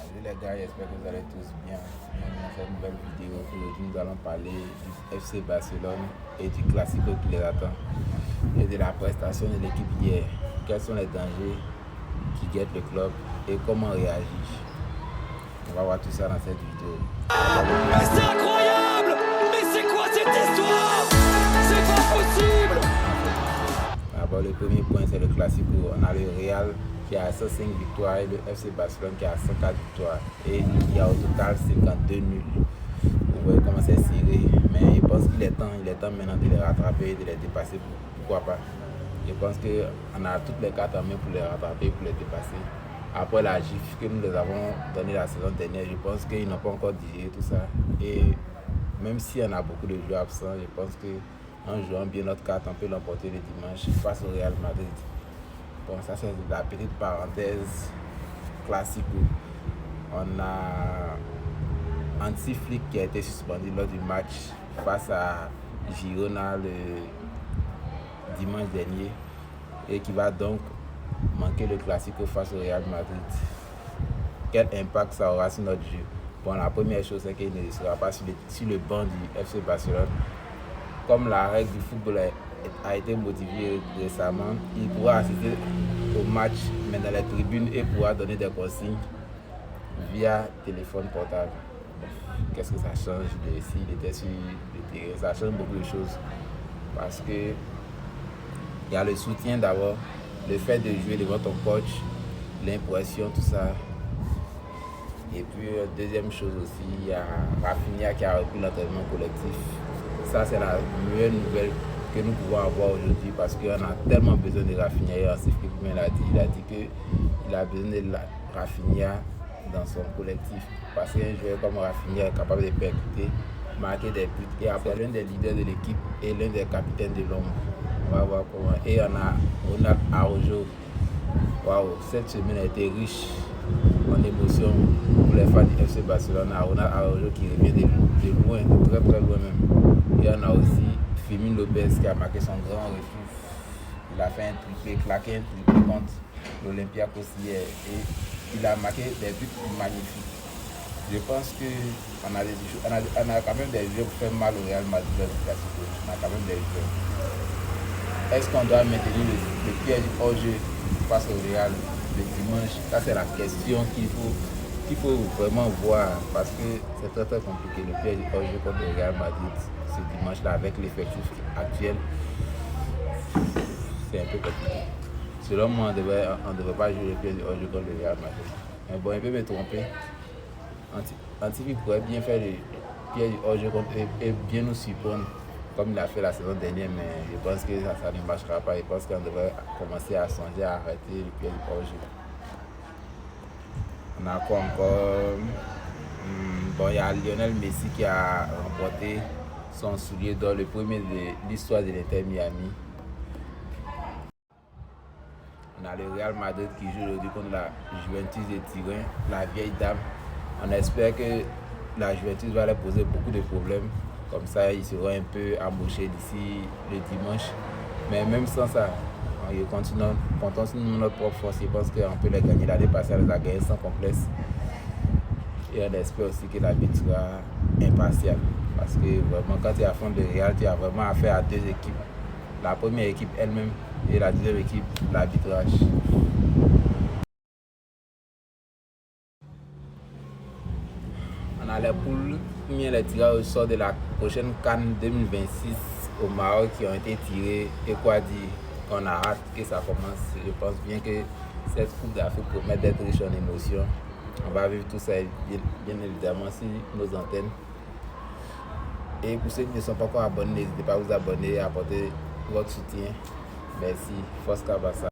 Salut les gars, j'espère que vous allez tous bien. Dans cette nouvelle vidéo, aujourd'hui nous allons parler du FC Barcelone et du Classico qui les attend et de la prestation de l'équipe hier. Quels sont les dangers qui guettent le club et comment réagir. On va voir tout ça dans cette vidéo. Mais c'est incroyable! Mais c'est quoi cette histoire? C'est pas possible! D'abord, le premier point, c'est le Classico. On a le Real qui a 105 victoires et le FC Barcelone qui a 104 victoires. Et il y a au total 52 nuls. Vous voyez comment c'est serré. Mais je pense qu'il est temps maintenant de les rattraper et de les dépasser. Pourquoi pas? Je pense qu'on a toutes les cartes en main pour les rattraper, pour les dépasser. Après la gifle que nous les avons donnée la saison dernière, je pense qu'ils n'ont pas encore digéré tout ça. Et même si on a beaucoup de joueurs absents, je pense qu'en jouant bien notre carte, on peut l'emporter le dimanche face au Real Madrid. Bon, ça c'est la petite parenthèse classique. On a Anti-Flick qui a été suspendu lors du match face à Girona le dimanche dernier et qui va donc manquer le Classico face au Real Madrid. Quel impact ça aura sur notre jeu? Bon, la première chose c'est qu'il ne sera pas sur le banc du FC Barcelone. Comme la règle du football a été modifiée récemment, il pourra assister au match mais dans les tribunes et pourra donner des consignes via téléphone portable. Qu'est-ce que ça change de s'il était sur le terrain? Ça change beaucoup de choses parce que il y a le soutien d'abord, le fait de jouer devant ton coach, l'impression, tout ça. Et puis deuxième chose aussi, il y a Rafinha qui a repris l'entraînement collectif. Ça c'est la meilleure nouvelle que nous pouvons avoir aujourd'hui parce qu'on a tellement besoin de Rafinha. Et Steve Coman l'a dit, il a dit qu'il a besoin de Rafinha dans son collectif parce qu'un joueur comme Rafinha est capable de percuter, marquer des buts et après l'un des leaders de l'équipe et l'un des capitaines de l'ombre. On va voir comment. Et on a Ronald Araujo. Waouh, cette semaine a été riche en émotions pour les fans du FC Barcelone. Ronald Araujo qui revient de loin, de très très loin même. Et on a aussi Fermín López qui a marqué son grand retour. Il a fait un triplé, claqué un triplé contre l'Olympiakos hier et il a marqué des buts magnifiques. Je pense qu'on a quand même des joueurs pour faire mal au Real Madrid dans le Classico. On a quand même des joueurs. Est-ce qu'on doit maintenir le piège hors jeu face au Real le dimanche? Ça c'est la question qu'il faut vraiment voir parce que c'est très très compliqué. Le piège hors jeu contre le Real Madrid ce dimanche là avec l'effectif actuel, c'est un peu compliqué. Selon moi, on ne devrait pas jouer le piège hors jeu contre le Real Madrid. Mais bon, il peut me tromper. Antifi pourrait bien faire le piège hors jeu et bien nous surprendre comme il a fait la saison dernière, mais je pense que ça ne marchera pas. Je pense qu'on devrait commencer à songer à arrêter le piège hors jeu. On a quoi encore? Bon, il y a Lionel Messi qui a remporté son soulier d'or, le premier de l'histoire de l'Inter Miami. On a le Real Madrid qui joue aujourd'hui contre la Juventus de Turin, la vieille dame. On espère que la Juventus va leur poser beaucoup de problèmes. Comme ça, ils seront un peu embauchés d'ici le dimanche. Mais même sans ça, comptons sur notre propre force. Je pense qu'on peut les gagner. L'année passée, on les a gagnés sans complexe. Et on espère aussi que l'arbitre sera impartial. Parce que vraiment, quand tu es à fond de Real, tu as vraiment affaire à deux équipes. La première équipe elle-même et la deuxième équipe, l'arbitrage. On a les poules, les tireurs au sort de la prochaine CAN 2026 au Maroc qui ont été tirés. Et quoi dire, qu'on a hâte que ça commence. Je pense bien que cette Coupe d'Afrique promet d'être riche en émotions. On va vivre tout ça bien évidemment sur nos antennes. Et pour ceux qui ne sont pas encore abonnés, n'hésitez pas à vous abonner et à apporter votre soutien. Merci. Force Kabassa.